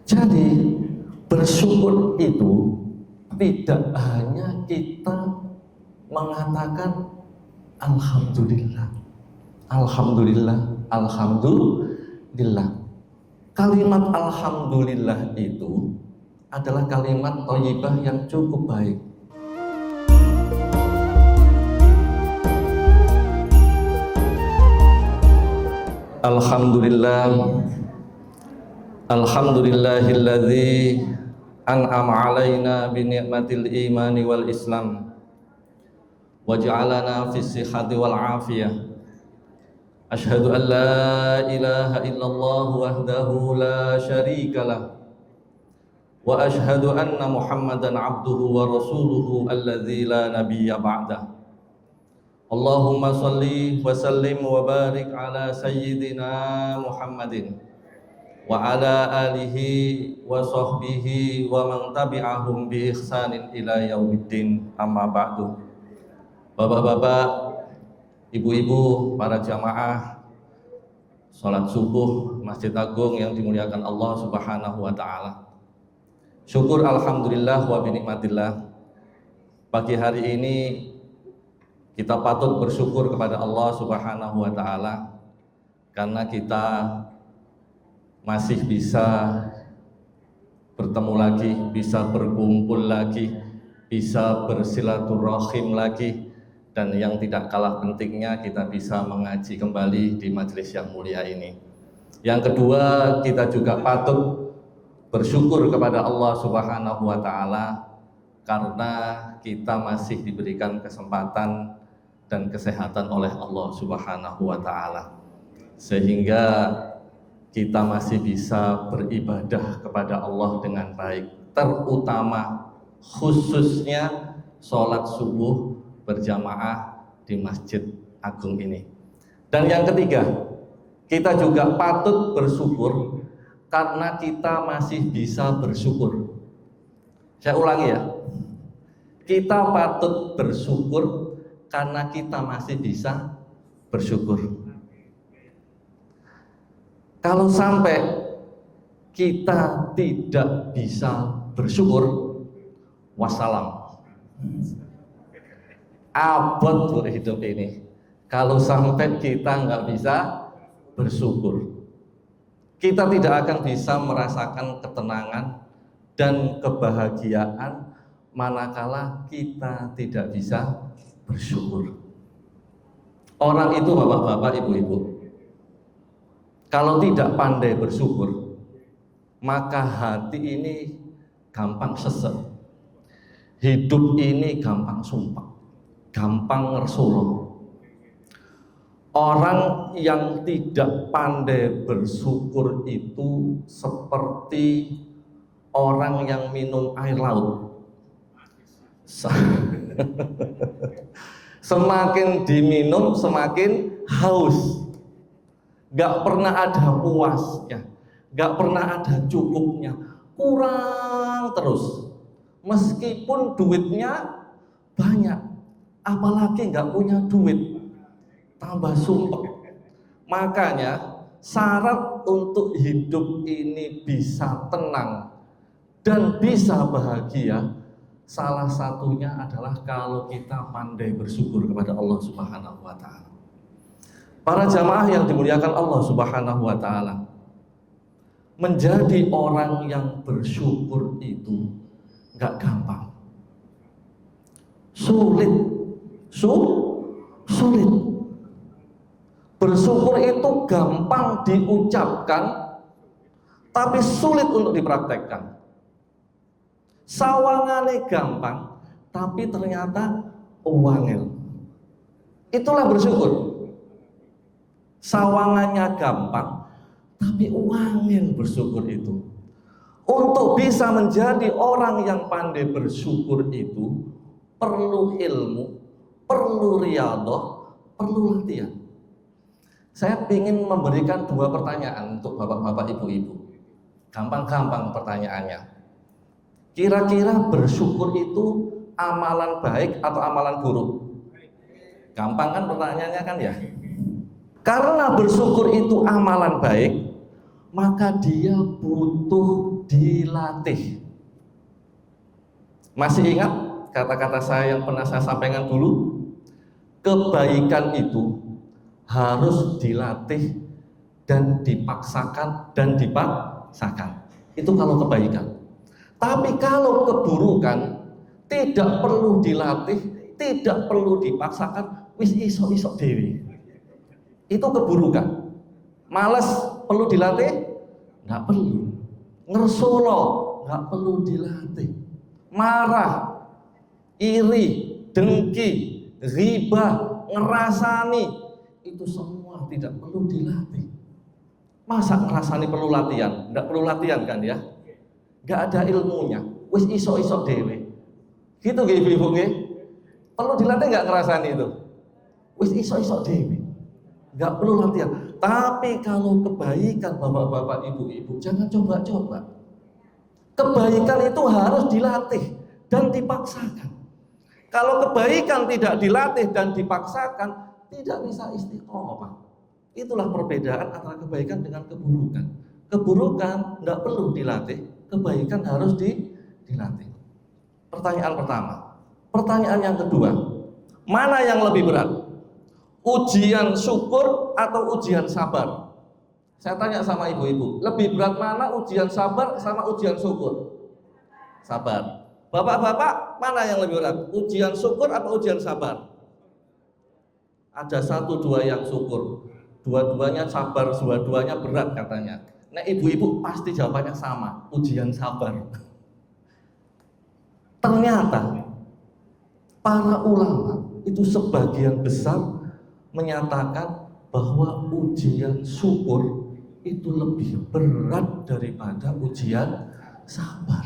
Jadi bersyukur itu tidak hanya kita mengatakan alhamdulillah, alhamdulillah, alhamdulillah. Kalimat alhamdulillah itu adalah kalimat thayyibah yang cukup baik. Alhamdulillah, alhamdulillahilladzi an'ama alaina bi ni'matil imani wal islam wa ja'alana fis sihhati wal afiyah. Asyhadu an la ilaha illallah wahdahu la syarikalah wa asyhadu anna Muhammadan abduhu wa rasuluhu alladzi la nabiyya ba'dah. Allahumma salli wa sallim wa barik ala sayyidina Muhammadin wa ala alihi wa sahbihi wa man tabi'ahum bi ihsanin ila yaumiddin, amma ba'du. Bapak-bapak, ibu-ibu, para jamaah salat subuh Masjid Agung yang dimuliakan Allah Subhanahu wa taala. Syukur alhamdulillah wa binikmatillah. Pagi hari ini kita patut bersyukur kepada Allah Subhanahu wa taala karena kita masih bisa bertemu lagi, bisa berkumpul lagi, bisa bersilaturahim lagi, dan yang tidak kalah pentingnya kita bisa mengaji kembali di majelis yang mulia ini. Yang kedua, kita juga patut bersyukur kepada Allah Subhanahu wa taala karena kita masih diberikan kesempatan dan kesehatan oleh Allah Subhanahu wa taala, sehingga kita masih bisa beribadah kepada Allah dengan baik, terutama khususnya sholat subuh berjamaah di Masjid Agung ini. Dan yang ketiga, kita juga patut bersyukur karena kita masih bisa bersyukur. Saya ulangi ya, kita patut bersyukur karena kita masih bisa bersyukur. Kalau sampai kita tidak bisa bersyukur, wassalam, abot hidup ini. Kalau sampai kita nggak bisa bersyukur, kita tidak akan bisa merasakan ketenangan dan kebahagiaan manakala kita tidak bisa bersyukur. Orang itu, bapak-bapak, ibu-ibu, kalau tidak pandai bersyukur, maka hati ini gampang sesek, hidup ini gampang sumpah, gampang ngersuluh. Orang yang tidak pandai bersyukur itu seperti orang yang minum air laut. Semakin diminum semakin haus, gak pernah ada puasnya, gak pernah ada cukupnya, kurang terus. Meskipun duitnya banyak, apalagi gak punya duit, tambah sumpek. Makanya syarat untuk hidup ini bisa tenang dan bisa bahagia, salah satunya adalah kalau kita pandai bersyukur kepada Allah Subhanahu wa taala. Para jamaah yang dimuliakan Allah Subhanahu wa taala, menjadi orang yang bersyukur itu enggak gampang. Sulit. Bersyukur itu gampang diucapkan, tapi sulit untuk dipraktekkan. Sawangane gampang, tapi ternyata wangel. Itulah bersyukur. Sawangannya gampang, tapi wangel bersyukur itu. Untuk bisa menjadi orang yang pandai bersyukur itu perlu ilmu, perlu riyadhah, perlu latihan. Saya ingin memberikan dua pertanyaan untuk bapak-bapak, ibu-ibu. Gampang-gampang pertanyaannya. Kira-kira bersyukur itu amalan baik atau amalan buruk? Gampang kan pertanyaannya kan ya? Karena bersyukur itu amalan baik, maka dia butuh dilatih. Masih ingat kata-kata saya yang pernah saya sampaikan dulu? Kebaikan itu harus dilatih dan dipaksakan dan dipaksakan. Itu kalau kebaikan. Tapi kalau keburukan tidak perlu dilatih, tidak perlu dipaksakan, wis iso-iso dewe. Itu keburukan. Malas perlu dilatih? Nggak perlu. Ngersolo nggak perlu dilatih. Marah, iri, dengki, riba, ngerasani, itu semua tidak perlu dilatih. Masa ngerasani perlu latihan? Nggak perlu latihan kan ya? Nggak ada ilmunya. Wis iso-iso dewe. Gitu nggih ibu-ibu nggih? Perlu dilatih nggak ngerasani itu? Wis iso-iso dewe. Nggak perlu latihan. Tapi kalau kebaikan bapak-bapak, ibu-ibu, jangan coba-coba. Kebaikan itu harus dilatih dan dipaksakan. Kalau kebaikan tidak dilatih dan dipaksakan, tidak bisa istiqomah. Itulah perbedaan antara kebaikan dengan keburukan. Keburukan tidak perlu dilatih, kebaikan harus dilatih. Pertanyaan pertama. Pertanyaan yang kedua, mana yang lebih berat? Ujian syukur atau ujian sabar? Saya tanya sama ibu-ibu, lebih berat mana ujian sabar sama ujian syukur? Sabar. Bapak-bapak, mana yang lebih berat? Ujian syukur atau ujian sabar? Ada satu dua yang syukur, dua-duanya sabar, dua-duanya berat katanya. Nah ibu-ibu pasti jawabannya sama, ujian sabar. Ternyata para ulama itu sebagian besar menyatakan bahwa ujian syukur itu lebih berat daripada ujian sabar.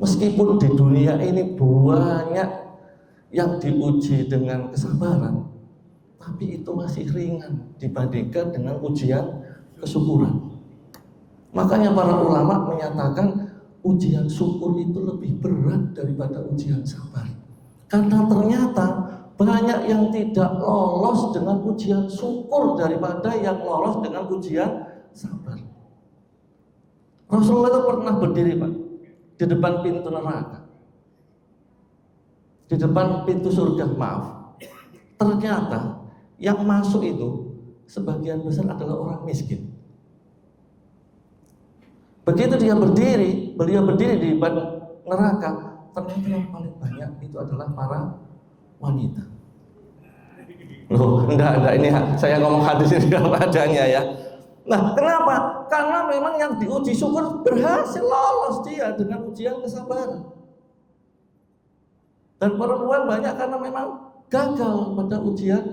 Meskipun di dunia ini banyak yang diuji dengan kesabaran, tapi itu masih ringan dibandingkan dengan ujian kesyukuran. Makanya para ulama menyatakan ujian syukur itu lebih berat daripada ujian sabar. Karena ternyata banyak yang tidak lolos dengan ujian syukur daripada yang lolos dengan ujian sabar. Rasulullah itu pernah berdiri Pak di depan pintu neraka, di depan pintu surga, maaf. Ternyata yang masuk itu sebagian besar adalah orang miskin. Begitu dia berdiri, beliau berdiri di depan neraka, ternyata yang paling banyak itu adalah para wanita. Loh, enggak, ini saya ngomong hadis ini dalam adanya ya. Nah, kenapa? Karena memang yang diuji syukur berhasil lolos dia dengan ujian kesabaran. Dan perempuan banyak karena memang gagal pada ujian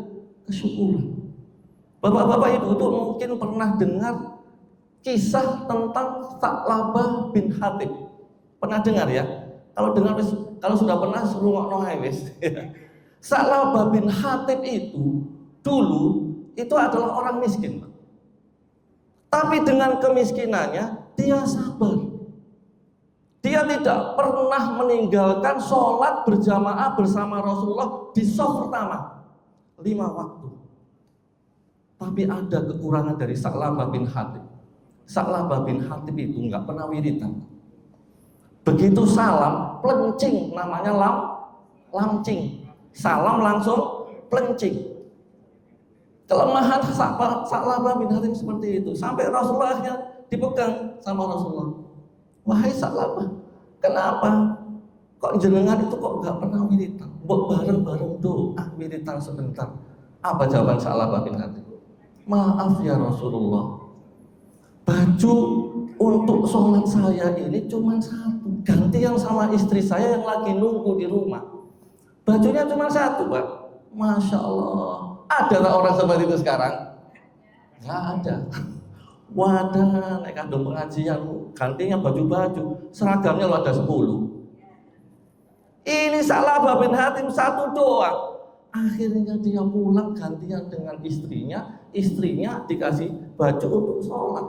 kesyukuran. Bapak-bapak ibu itu mungkin pernah dengar kisah tentang Sa'labah bin Hatib. Pernah dengar ya? Kalau sudah pernah suruh ngomong wis. Sa'labah bin Hatib itu dulu itu adalah orang miskin. Tapi dengan kemiskinannya dia sabar. Dia tidak pernah meninggalkan sholat berjamaah bersama Rasulullah di shaf pertama 5 waktu. Tapi ada kekurangan dari Sa'labah bin Hatib. Sa'labah bin Hatib itu nggak pernah wiridan. Begitu salam, plencing, namanya lamcing. Salam langsung plencing. Kelemahan Sa'labah bin Hatib seperti itu. Sampai Rasulullahnya dipegang sama Rasulullah. Wahai Sa'labah, kenapa? Kok jenengan itu kok nggak pernah wiridan? Bareng-bareng doa wiridan sebentar. Apa jawaban Sa'labah bin Hatib? Maaf ya Rasulullah, baju untuk sholat saya ini cuma satu, gantian sama istri saya yang lagi nunggu di rumah. Bajunya cuma satu Pak. Masya Allah. Ada tak orang seperti itu sekarang? Nggak ada. Wadah, naik kandung pengajian, gantinya baju-baju, seragamnya lo ada 10. Ini Sa'labah bin Hatib satu doang. Akhirnya dia pulang gantian dengan istrinya dikasih baju untuk sholat.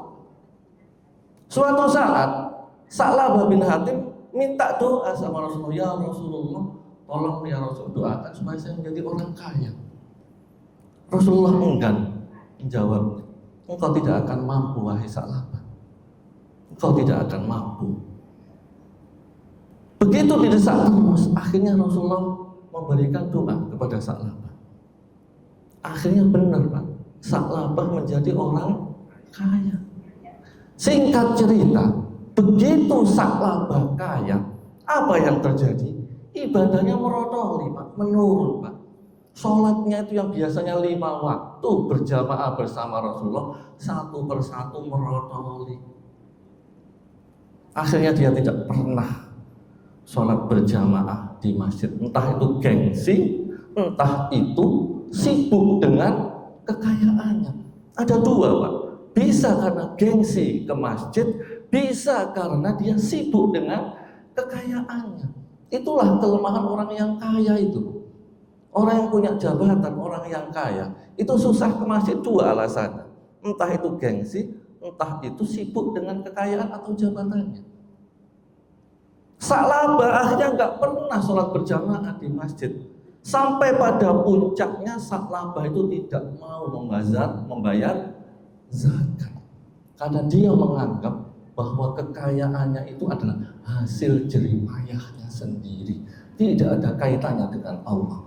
Suatu saat Sa'labah bin Hatib minta doa sama Rasulullah, ya Rasulullah, tolong ya Rasul doakan supaya saya menjadi orang kaya. Rasulullah enggan menjawab, engkau tidak akan mampu wahai Sa'labah. kau tidak akan mampu. Begitu didesak terus, akhirnya Rasulullah memberikan doa kepada Sa'labah. Akhirnya benar Pak, Sa'labah menjadi orang kaya. Singkat cerita, begitu Sa'labah kaya, apa yang terjadi? Ibadahnya merotoli Pak, menurun Pak. Sholatnya itu yang biasanya 5 waktu berjamaah bersama Rasulullah, satu persatu merotoli. Akhirnya dia tidak pernah sholat berjamaah di masjid, entah itu gengsi, entah itu sibuk dengan kekayaannya. Ada dua Pak, bisa karena gengsi ke masjid, bisa karena dia sibuk dengan kekayaannya. Itulah kelemahan orang yang kaya itu. Orang yang punya jabatan, orang yang kaya itu susah ke masjid, dua alasannya, entah itu gengsi, entah itu sibuk dengan kekayaan atau jabatannya. Sa'labah akhirnya nggak pernah sholat berjamaah di masjid. Sampai pada puncaknya Sa'labah itu tidak mau membayar zakat. Karena dia menganggap bahwa kekayaannya itu adalah hasil jeripayahnya sendiri. Tidak ada kaitannya dengan Allah.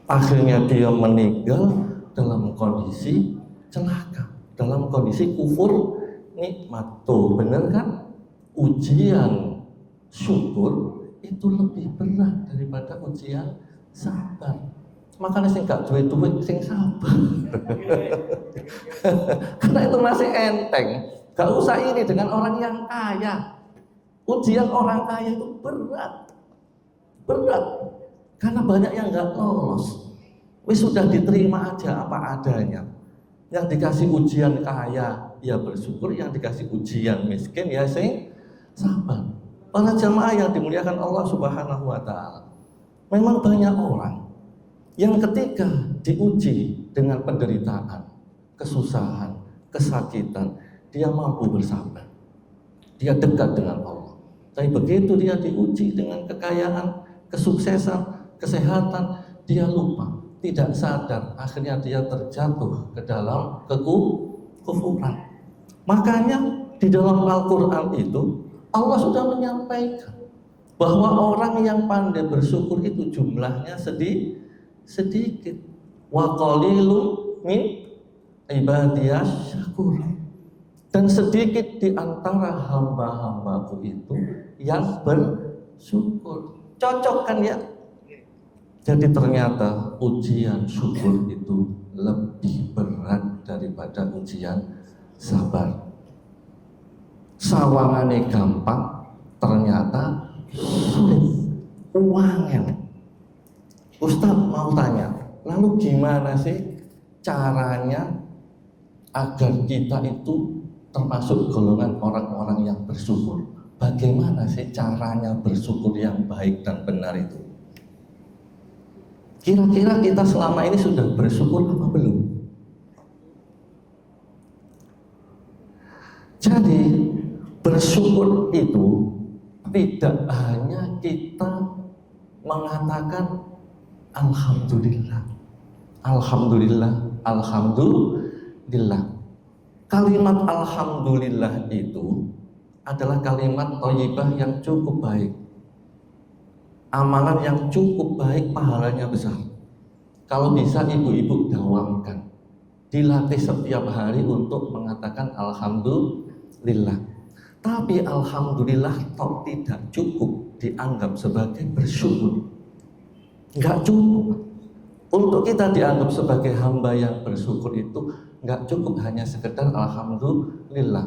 Akhirnya dia meninggal dalam kondisi celaka, dalam kondisi kufur nikmat. Tuh bener kan? Ujian syukur itu lebih berat daripada ujian sabar. Makanya sing gak duit-duit sing sabar. Karena itu masih enteng. Gak usah ini dengan orang yang kaya. Ujian orang kaya itu berat. Berat. Karena banyak yang gak lolos. Wis sudah diterima aja apa adanya. Yang dikasih ujian kaya ya bersyukur, yang dikasih ujian miskin ya sing sabar. Para jamaah yang dimuliakan Allah Subhanahu wa Ta'ala, memang banyak orang yang ketika diuji dengan penderitaan, kesusahan, kesakitan, dia mampu bersabar, dia dekat dengan Allah. Tapi begitu dia diuji dengan kekayaan, kesuksesan, kesehatan, dia lupa, tidak sadar, akhirnya dia terjatuh ke dalam kekufuran. Makanya di dalam Al-Quran itu Allah sudah menyampaikan bahwa orang yang pandai bersyukur itu jumlahnya sedikit. Wa qalilun min ibadiyas syakur. Dan sedikit di antara hamba-hambaku itu yang bersyukur. Cocok kan ya? Jadi ternyata ujian syukur itu lebih berat daripada ujian sabar. Sawangane gampang, ternyata sulit, uangnya. Ustadz mau tanya, lalu gimana sih caranya agar kita itu termasuk golongan orang-orang yang bersyukur? Bagaimana sih caranya bersyukur yang baik dan benar itu? Kira-kira kita selama ini sudah bersyukur apa belum? Jadi bersyukur itu tidak hanya kita mengatakan alhamdulillah, alhamdulillah, alhamdulillah. Kalimat alhamdulillah itu adalah kalimat thayyibah yang cukup baik, amalan yang cukup baik, pahalanya besar. Kalau bisa ibu-ibu dawamkan, dilatih setiap hari untuk mengatakan alhamdulillah. Tapi alhamdulillah toh tidak cukup dianggap sebagai bersyukur. Enggak cukup. Untuk kita dianggap sebagai hamba yang bersyukur itu enggak cukup hanya sekedar alhamdulillah.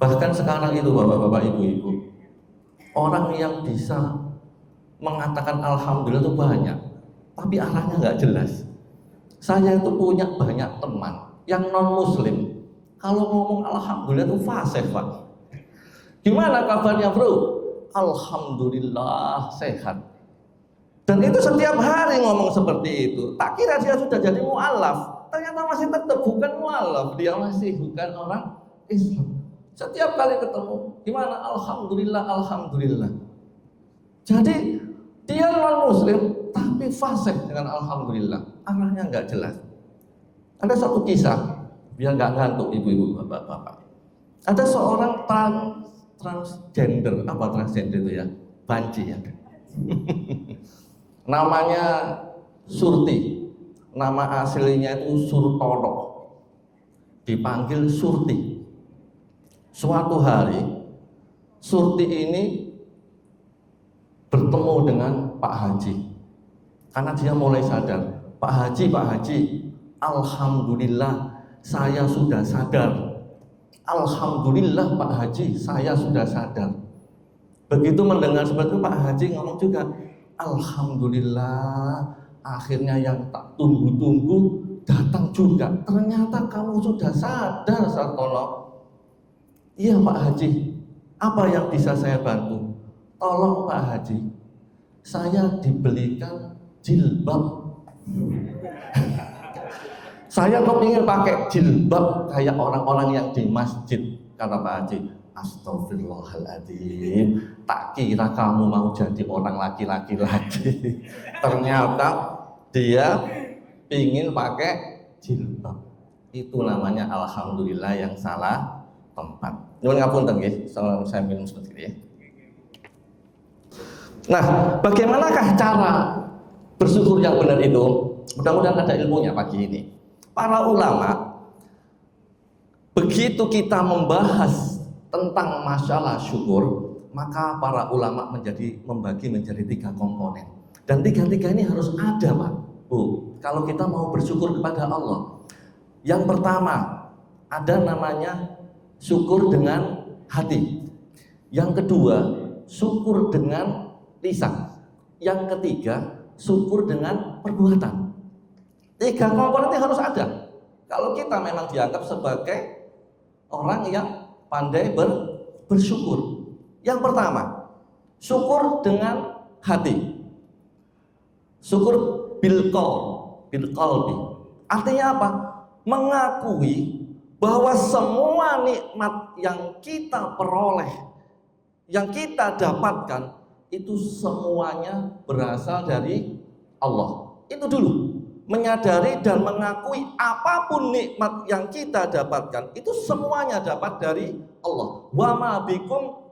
Bahkan sekarang itu bapak-bapak, ibu-ibu, orang yang bisa mengatakan alhamdulillah itu banyak, tapi arahnya enggak jelas. Saya itu punya banyak teman yang non muslim, kalau ngomong alhamdulillah itu fasih Pak. Gimana kabarnya bro? Alhamdulillah sehat. Dan itu setiap hari ngomong seperti itu. Tak kira dia sudah jadi mu'alaf, ternyata masih tetap bukan mu'alaf, dia masih bukan orang Islam. Setiap kali ketemu, gimana? Alhamdulillah, alhamdulillah. Jadi dia non muslim tapi fasih dengan alhamdulillah. Arahnya nggak jelas. Ada satu kisah, biar nggak ngantuk ibu-ibu, bapak-bapak. Ada seorang transgender, apa transgender itu ya? Banci ya. Namanya Surti. Nama aslinya itu Surtono. Dipanggil Surti. Suatu hari Surti ini bertemu dengan Pak Haji. Karena dia mulai sadar, Pak Haji, alhamdulillah saya sudah sadar. Alhamdulillah Pak Haji, saya sudah sadar. Begitu mendengar seperti itu, Pak Haji ngomong juga, alhamdulillah akhirnya yang tak tunggu-tunggu datang juga. Ternyata kamu sudah sadar, Sartono. Iya Pak Haji, apa yang bisa saya bantu? Tolong Pak Haji, saya dibelikan jilbab. Saya kepingin pakai jilbab kayak orang-orang yang di masjid. Kata Pak Haji, astagfirullahaladzim, tak kira kamu mau jadi orang laki-laki lagi. Ternyata dia ingin pakai jilbab. Itu namanya alhamdulillah yang salah tempat. Nyuwun ngapunten nggih, saya minum seperti ini. Nah, bagaimanakah cara bersyukur yang benar itu? Mudah-mudahan ada ilmunya pagi ini. Para ulama, begitu kita membahas tentang masalah syukur, maka para ulama membagi menjadi 3 komponen. Dan 3 ini harus ada, Pak, Bu, kalau kita mau bersyukur kepada Allah. Yang pertama, ada namanya syukur dengan hati. Yang kedua, syukur dengan lisan. Yang ketiga, syukur dengan perbuatan. 3 komponen ini harus ada. Kalau kita memang dianggap sebagai orang yang pandai bersyukur. Yang pertama, syukur dengan hati. Syukur bil qalbi. Artinya apa? Mengakui bahwa semua nikmat yang kita peroleh, yang kita dapatkan, itu semuanya berasal dari Allah. Itu dulu. Menyadari dan mengakui apapun nikmat yang kita dapatkan itu semuanya dapat dari Allah. Wa ma bikum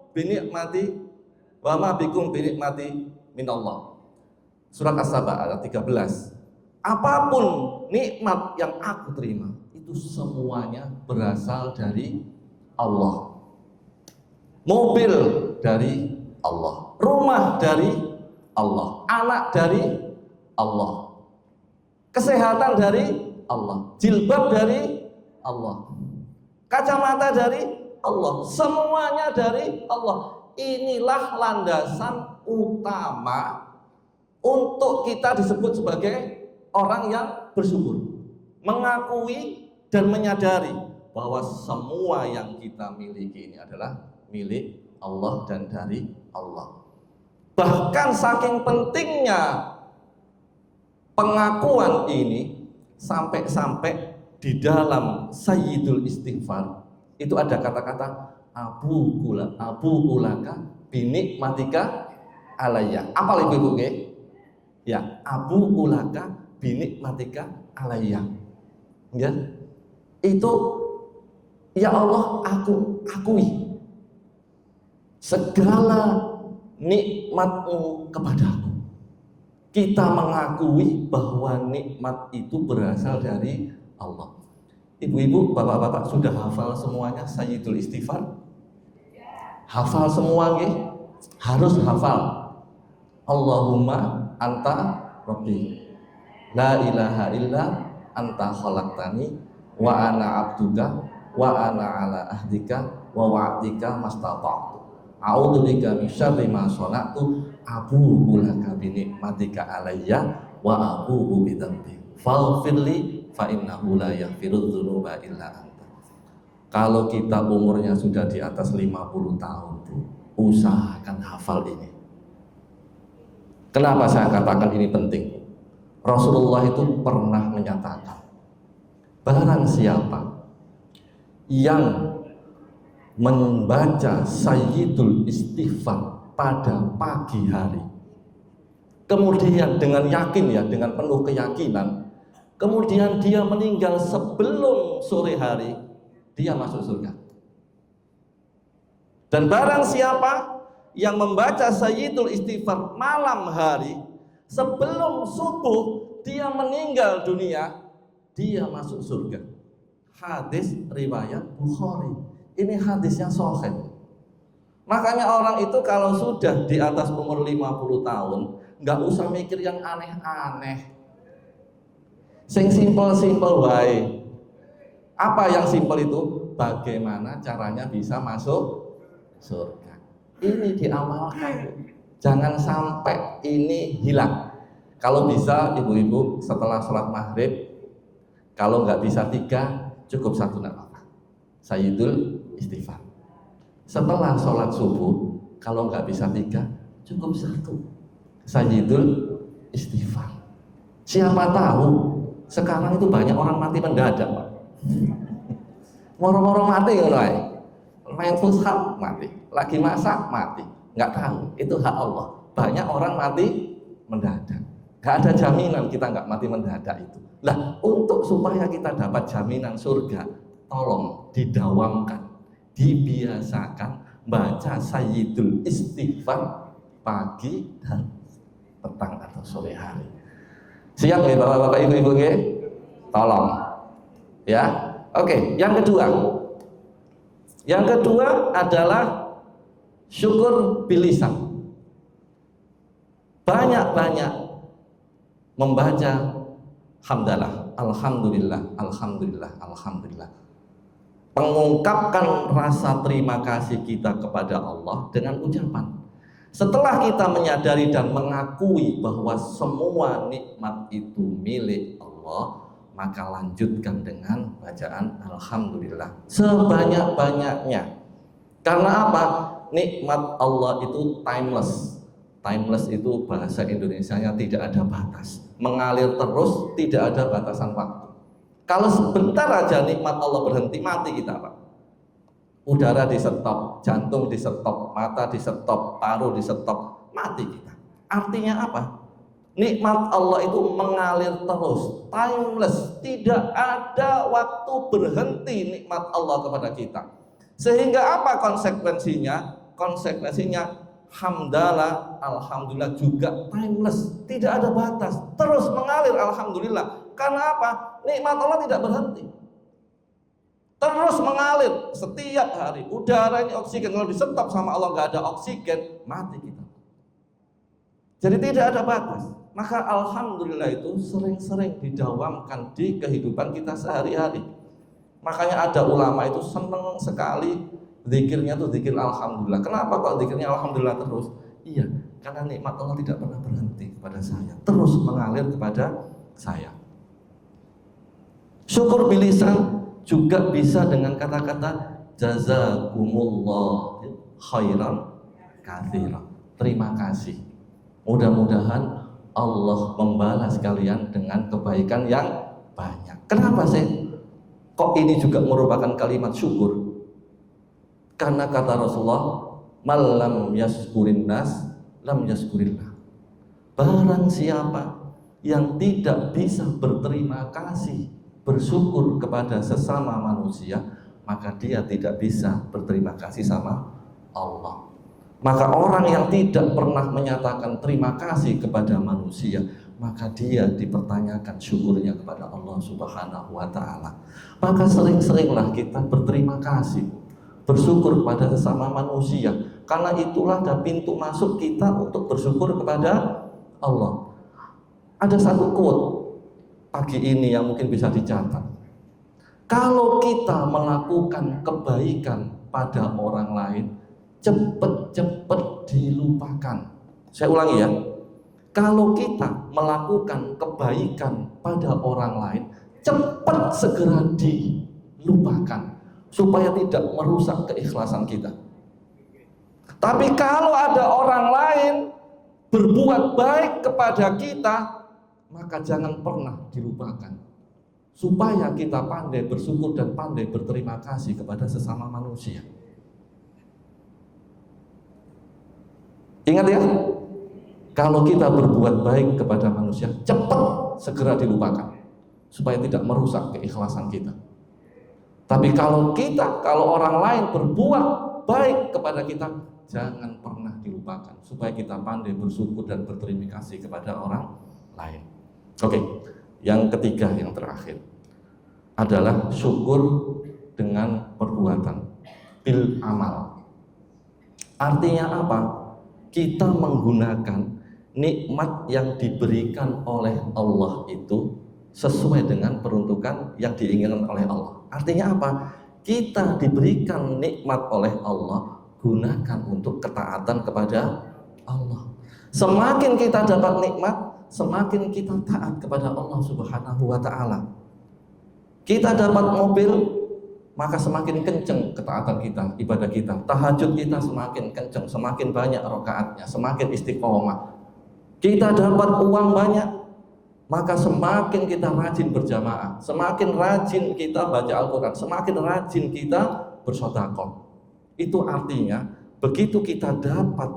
binikmati minallah. Surat As-Saba ayat 13. Apapun nikmat yang aku terima itu semuanya berasal dari Allah. Mobil dari Allah, rumah dari Allah, anak dari Allah, kesehatan dari Allah, jilbab dari Allah, kacamata dari Allah, semuanya dari Allah. Inilah landasan utama untuk kita disebut sebagai orang yang bersyukur, mengakui dan menyadari bahwa semua yang kita miliki ini adalah milik Allah dan dari Allah. Bahkan saking pentingnya pengakuan ini, sampai-sampai di dalam Sayyidul Istighfar itu ada kata-kata abu ulaka binikmatika alayya. Apa ibu-ibu nggih? Ya, abu ulaka binikmatika alayya. Ya. Itu ya Allah, aku akui segala nikmat-Mu kepadaku. Kita mengakui bahwa nikmat itu berasal dari Allah. Ibu-ibu, bapak-bapak sudah hafal semuanya Sayyidul Istighfar? Hafal semua nggih? Harus hafal. Allahumma anta rabbi, la ilaha illa anta khalaqtani wa ana abduka wa ana ala ahdika wa wa'dika mastata'tu. A'udzubika min syarri ma shana'tu abu'u laka bi nikmatika alayya wa abu'u bi dzambi faghfirli fa innahu la yaghfiru dzunuba illa anta. Kalau kita umurnya sudah di atas 50 tahun, Bu, usahakan hafal ini. Kenapa saya katakan ini penting? Rasulullah itu pernah menyatakan, barang siapa yang membaca Sayyidul Istighfar pada pagi hari, kemudian dengan yakin, ya, dengan penuh keyakinan, kemudian dia meninggal sebelum sore hari, dia masuk surga. Dan barang siapa yang membaca Sayyidul Istighfar malam hari sebelum subuh dia meninggal dunia, dia masuk surga. Hadis riwayat Bukhari. Ini hadis yang sahih. Makanya orang itu kalau sudah di atas umur 50 tahun nggak usah mikir yang aneh-aneh. Sing simple-simple wae. Apa yang simple itu? Bagaimana caranya bisa masuk surga. Ini diamalkan. Jangan sampai ini hilang. Kalau bisa ibu-ibu setelah sholat maghrib, kalau nggak bisa 3, cukup 1 nggak apa-apa. Sayyidul Istighfar. Setelah sholat subuh, kalau nggak bisa 3, cukup 1. Sayyidul Istighfar. Siapa tahu sekarang itu banyak orang mati mendadak, Pak. Moro-moro mati ngono ae. Main futsal mati, lagi masak mati. Nggak tahu, itu hak Allah. Banyak orang mati mendadak. Nggak ada jaminan kita nggak mati mendadak itu. Nah, untuk supaya kita dapat jaminan surga, tolong didawamkan, dibiasakan baca Sayyidul Istighfar pagi dan petang atau sore hari. Siap ya Bapak-bapak Ibu-ibu nggih? Tolong. Ya. Oke, yang kedua. Yang kedua adalah syukur bilisan. Banyak-banyak membaca hamdalah, alhamdulillah, alhamdulillah, alhamdulillah. Mengungkapkan rasa terima kasih kita kepada Allah dengan ucapan. Setelah kita menyadari dan mengakui bahwa semua nikmat itu milik Allah, maka lanjutkan dengan bacaan alhamdulillah sebanyak-banyaknya. Karena apa? Nikmat Allah itu timeless. Timeless itu bahasa Indonesianya tidak ada batas, mengalir terus, tidak ada batasan waktu. Kalau sebentar aja nikmat Allah berhenti, mati kita, Pak. Udara di stop, jantung di stop, mata di stop, paru di stop, mati kita. Artinya apa? Nikmat Allah itu mengalir terus, timeless, tidak ada waktu berhenti nikmat Allah kepada kita. Sehingga apa konsekuensinya? Konsekuensinya hamdalah, alhamdulillah juga timeless, tidak ada batas, terus mengalir alhamdulillah. Karena apa? Nikmat Allah tidak berhenti, terus mengalir setiap hari. Udara ini oksigen, kalau di stop sama Allah nggak ada oksigen, mati kita. Jadi tidak ada batas. Maka alhamdulillah itu sering-sering didawamkan di kehidupan kita sehari-hari. Makanya ada ulama itu senang sekali zikirnya tuh zikir alhamdulillah. Kenapa kok zikirnya alhamdulillah terus? Iya, karena nikmat Allah tidak pernah berhenti kepada saya, terus mengalir kepada saya. Syukur bilisan juga bisa dengan kata-kata jazakumullah khairan katsiran. Terima kasih. Mudah-mudahan Allah membalas kalian dengan kebaikan yang banyak. Kenapa sih? Kok ini juga merupakan kalimat syukur? Karena kata Rasulullah, "Malam yaskurin nas, lam yaskurillah." Barang siapa yang tidak bisa berterima kasih, bersyukur kepada sesama manusia, maka dia tidak bisa berterima kasih sama Allah. Maka orang yang tidak pernah menyatakan terima kasih kepada manusia, maka dia dipertanyakan syukurnya kepada Allah Subhanahu wa ta'ala. Maka sering-seringlah kita berterima kasih, bersyukur kepada sesama manusia, karena itulah ada pintu masuk kita untuk bersyukur kepada Allah. Ada satu quote pagi ini yang mungkin bisa dicatat. Kalau kita melakukan kebaikan pada orang lain, cepat-cepat dilupakan. Saya ulangi ya. Kalau kita melakukan kebaikan pada orang lain, cepat segera dilupakan supaya tidak merusak keikhlasan kita. Tapi kalau ada orang lain berbuat baik kepada kita, maka jangan pernah dilupakan supaya kita pandai bersyukur dan pandai berterima kasih kepada sesama manusia. Ingat ya, kalau kita berbuat baik kepada manusia, cepat segera dilupakan supaya tidak merusak keikhlasan kita. Tapi kalau orang lain berbuat baik kepada kita, jangan pernah dilupakan supaya kita pandai bersyukur dan berterima kasih kepada orang lain. Oke, yang ketiga, yang terakhir adalah syukur dengan perbuatan, bil amal. Artinya apa? Kita menggunakan nikmat yang diberikan oleh Allah itu sesuai dengan peruntukan yang diinginkan oleh Allah. Artinya apa? Kita diberikan nikmat oleh Allah, gunakan untuk ketaatan kepada Allah. Semakin kita dapat nikmat, semakin kita taat kepada Allah Subhanahu wa ta'ala. Kita dapat mobil, maka semakin kenceng ketaatan kita, ibadah kita. Tahajud kita semakin kenceng, semakin banyak rakaatnya, semakin istiqomah. Kita dapat uang banyak, maka semakin kita rajin berjamaah, semakin rajin kita baca Al-Quran, semakin rajin kita bersedekah. Itu artinya begitu kita dapat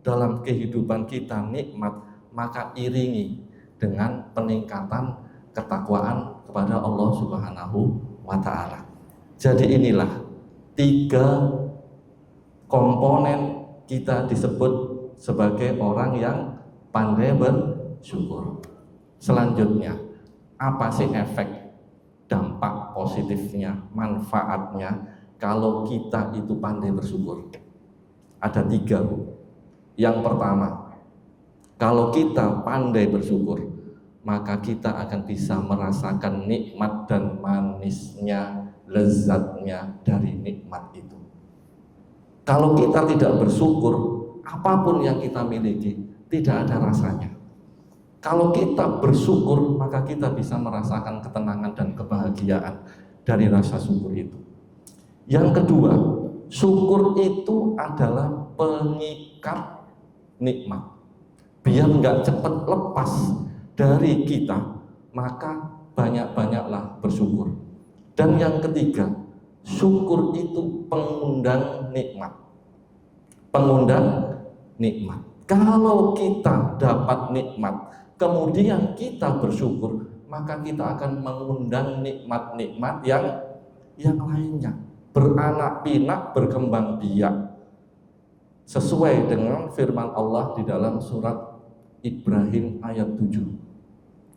dalam kehidupan kita nikmat, maka iringi dengan peningkatan ketakwaan kepada Allah Subhanahu wa ta'ala. Jadi inilah 3 komponen kita disebut sebagai orang yang pandai bersyukur. Selanjutnya, apa sih efek, dampak positifnya, manfaatnya kalau kita itu pandai bersyukur? Ada 3, Bu. Yang pertama, kalau kita pandai bersyukur, maka kita akan bisa merasakan nikmat dan manisnya, lezatnya dari nikmat itu. Kalau kita tidak bersyukur, apapun yang kita miliki tidak ada rasanya. Kalau kita bersyukur, maka kita bisa merasakan ketenangan dan kebahagiaan dari rasa syukur itu. Yang kedua, syukur itu adalah pengikat nikmat. Biar nggak cepat lepas dari kita, maka banyak-banyaklah bersyukur. Dan yang ketiga, syukur itu pengundang nikmat. Pengundang nikmat. Kalau kita dapat nikmat, kemudian kita bersyukur, maka kita akan mengundang nikmat-nikmat yang lainnya, beranak pinak, berkembang biak, sesuai dengan firman Allah di dalam surat Ibrahim ayat 7.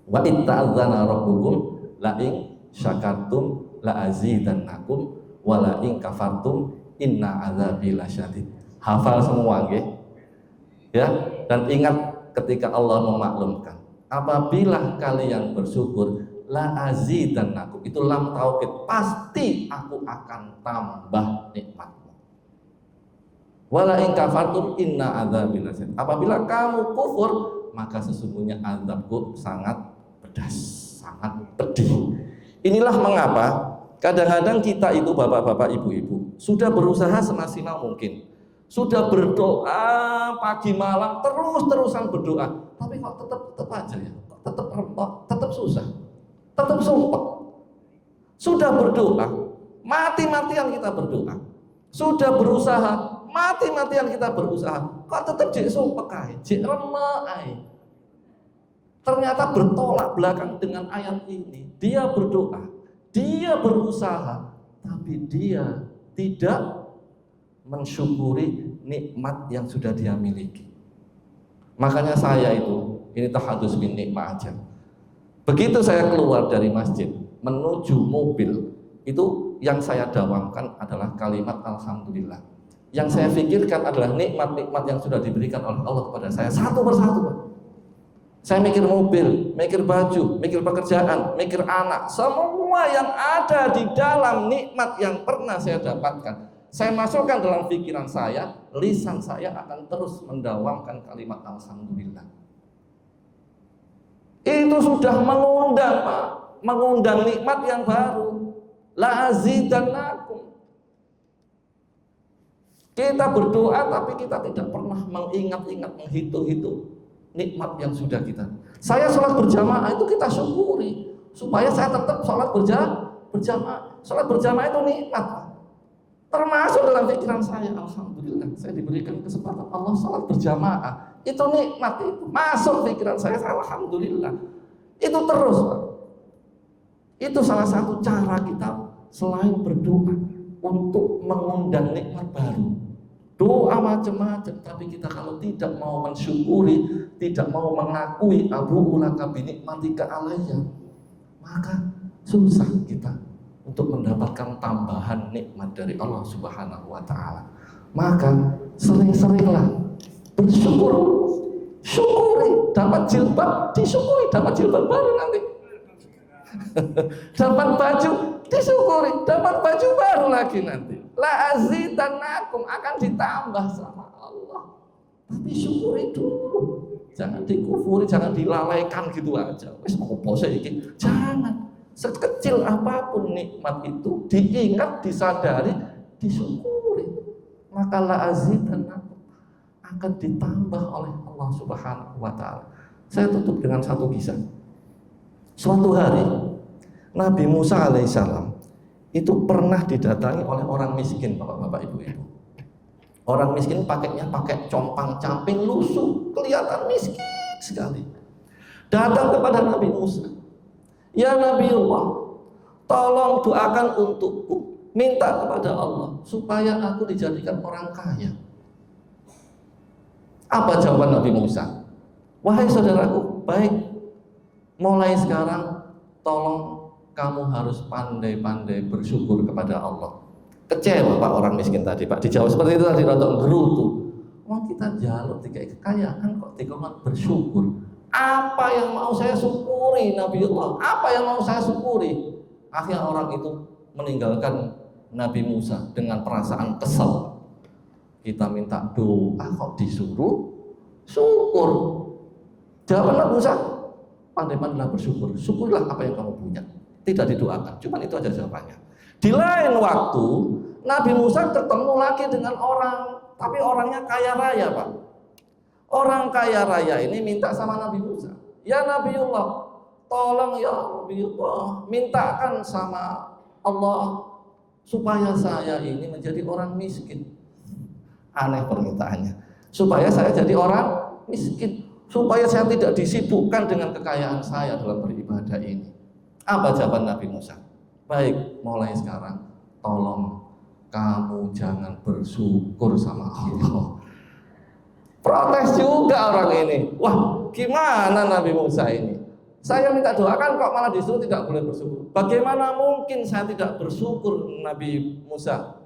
Wa itta'adzana rabbukum la in syakartum la azidannakum wa la in kafartum inna adzabi lasyadid. Hafal semua nggih? Ya, dan ingat ketika Allah memaklumkan, apabila kalian bersyukur, la azidannakum, itu lam taukid, pasti aku akan tambah nikmatmu. Wala in kafartum inna adzabi lasyadid. Apabila kamu kufur, maka sesungguhnya azabku sangat pedas, sangat pedih. Inilah mengapa kadang-kadang kita itu bapak-bapak, ibu-ibu sudah berusaha semaksimal mungkin, sudah berdoa pagi malam, terus-terusan berdoa, tapi kok tetap aja ya, tetap repot, tetap susah, tetap sumpah. Sudah berdoa, mati-matian kita berdoa, sudah berusaha, mati-matian kita berusaha, kok tetap jek sumpah kai, jek remai. Ternyata bertolak belakang dengan ayat ini. Dia berdoa, dia berusaha, tapi dia tidak mensyukuri nikmat yang sudah dia miliki. Makanya saya ini tahadus bin nikmat aja. Begitu saya keluar dari masjid menuju mobil, itu yang saya dawamkan adalah kalimat alhamdulillah. Yang saya pikirkan adalah nikmat-nikmat yang sudah diberikan oleh Allah kepada saya satu persatu. Saya mikir mobil, mikir baju, mikir pekerjaan, mikir anak, semua yang ada di dalam nikmat yang pernah saya dapatkan, saya masukkan dalam pikiran saya, lisan saya akan terus mendawamkan kalimat alhamdulillah. Itu sudah mengundang, Pak, mengundang nikmat yang baru. La azidannakum. Kita berdoa tapi kita tidak pernah mengingat-ingat, menghitung-hitung nikmat yang sudah kita. Saya sholat berjamaah itu kita syukuri supaya saya tetap sholat berjamaah. Sholat berjamaah itu nikmat, termasuk dalam pikiran saya, alhamdulillah saya diberikan kesempatan Allah sholat berjamaah, itu nikmat, itu masuk pikiran saya alhamdulillah. Itu terus, Pak. Itu salah satu cara kita selain berdoa untuk mengundang nikmat baru. macam-macam. Tapi kita kalau tidak mau mensyukuri, tidak mau mengakui abu laka bi nikmatika alayya, maka susah kita untuk mendapatkan tambahan nikmat dari Allah Subhanahu wa taala. Maka sering-seringlah bersyukur. Syukuri, dapat jilbab, disyukuri, dapat jilbab baru nanti. Dapat baju, disyukuri, dapat baju baru lagi nanti. La azidannakum, akan ditambah sama Allah. Tapi syukuri dulu. Jangan dikufuri, jangan dilalaikan gitu aja. Wis opo sih iki? Jangan. Sekecil apapun nikmat itu diingat, disadari, disyukuri. Maka la azidannakum, akan ditambah oleh Allah Subhanahu wa taala. Saya tutup dengan satu kisah. Suatu hari Nabi Musa alaihissalam itu pernah didatangi oleh orang miskin, bapak-bapak, ibu-ibu. Orang miskin pakainya pakai compang-camping lusuh, kelihatan miskin sekali. Datang kepada Nabi Musa, "Ya Nabi Allah, tolong doakan untukku, minta kepada Allah supaya aku dijadikan orang kaya." Apa jawaban Nabi Musa? "Wahai saudaraku, baik, mulai sekarang tolong kamu harus pandai-pandai bersyukur kepada Allah." Kecewa Pak orang miskin tadi, Pak, dijawab seperti itu tadi, rotok gerutu. Wong kita jaluk dikai kekayaan kok dikongkon bersyukur. Apa yang mau saya syukuri Nabiullah? Apa yang mau saya syukuri? Akhirnya orang itu meninggalkan Nabi Musa dengan perasaan kesal. Kita minta doa kok disuruh syukur. Jawaban Nabi Musa, pandai-pandailah bersyukur. Syukurlah apa yang kamu punya. Tidak didoakan, cuma itu aja jawabannya. Di lain waktu Nabi Musa ketemu lagi dengan orang, tapi orangnya kaya raya, Pak. Orang kaya raya ini minta sama Nabi Musa, "Ya Nabiullah, tolong ya Nabiullah, mintakan sama Allah supaya saya ini menjadi orang miskin." Aneh permintaannya. Supaya saya jadi orang miskin, supaya saya tidak disibukkan dengan kekayaan saya dalam beribadah ini. Apa jawaban Nabi Musa? "Baik, mulai sekarang tolong kamu jangan bersyukur sama Allah." Protes juga orang ini. Wah, gimana Nabi Musa ini? Saya minta doakan kok malah disuruh tidak boleh bersyukur. Bagaimana mungkin saya tidak bersyukur, Nabi Musa?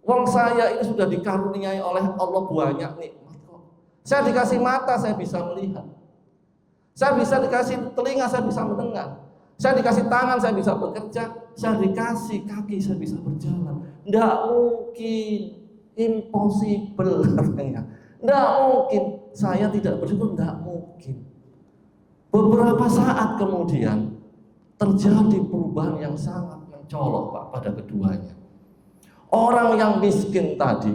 Wong saya ini sudah dikaruniai oleh Allah banyak nikmat kok. Saya dikasih mata, saya bisa melihat. Saya bisa dikasih telinga, saya bisa mendengar. Saya dikasih tangan, saya bisa bekerja. Saya dikasih kaki, saya bisa berjalan. Nggak mungkin, impossible katanya. Nggak mungkin, saya tidak bersyukur, nggak mungkin. Beberapa saat kemudian terjadi perubahan yang sangat mencolok, Pak, pada keduanya. Orang yang miskin tadi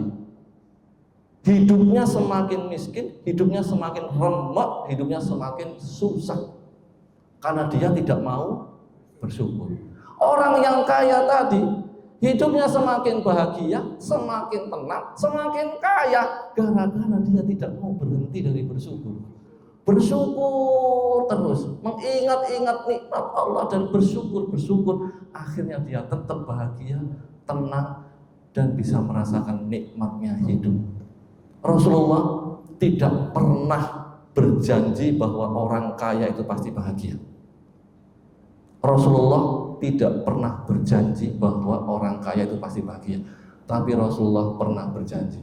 hidupnya semakin miskin, hidupnya semakin remuk, hidupnya semakin susah karena dia tidak mau bersyukur. Orang yang kaya tadi hidupnya semakin bahagia, semakin tenang, semakin kaya gara-gara dia tidak mau berhenti dari bersyukur. Bersyukur terus, mengingat-ingat nikmat Allah dan bersyukur, akhirnya dia tetap bahagia, tenang, dan bisa merasakan nikmatnya hidup. Rasulullah tidak pernah berjanji bahwa orang kaya itu pasti bahagia. Rasulullah tidak pernah berjanji bahwa orang kaya itu pasti bahagia. Tapi Rasulullah pernah berjanji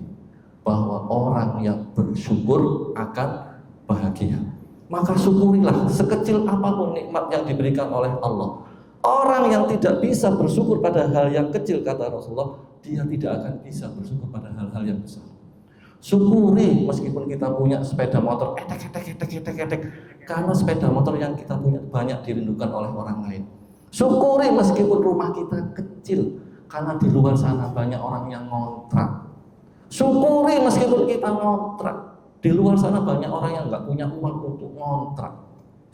bahwa orang yang bersyukur akan bahagia. Maka syukurilah sekecil apapun nikmat yang diberikan oleh Allah. Orang yang tidak bisa bersyukur pada hal yang kecil, kata Rasulullah, dia tidak akan bisa bersyukur pada hal-hal yang besar. Syukuri meskipun kita punya sepeda motor etek, karena sepeda motor yang kita punya banyak dirindukan oleh orang lain. Syukuri meskipun rumah kita kecil, karena di luar sana banyak orang yang ngontrak. Syukuri meskipun kita ngontrak, di luar sana banyak orang yang nggak punya uang untuk ngontrak.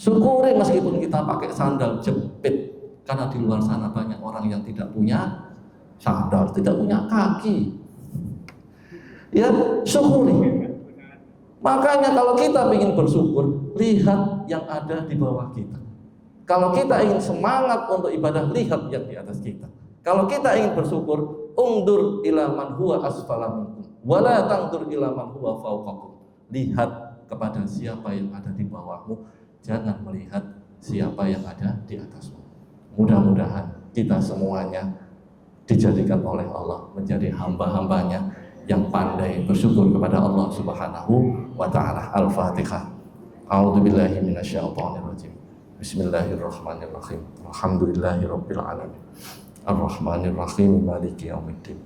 Syukuri meskipun kita pakai sandal jepit, karena di luar sana banyak orang yang tidak punya sandal, tidak punya kaki. Ya, syukuri. Makanya kalau kita ingin bersyukur, lihat yang ada di bawah kita. Kalau kita ingin semangat untuk ibadah, lihat yang di atas kita. Kalau kita ingin bersyukur, undur ila man huwa asfala minkum Wala tanzur ila man huwa fawqakum. Lihat kepada siapa yang ada di bawahmu, jangan melihat siapa yang ada di atasmu. Mudah-mudahan kita semuanya dijadikan oleh Allah menjadi hamba-hambanya yang pandai bersyukur kepada Allah Subhanahu wa ta'ala. Al-Fatihah. A'udzubillahi minasyaitonirrajim. Bismillahirrahmanirrahim. Alhamdulillahirabbil alamin. Ar-Rahmanirrahim. Maliki yaumiddin.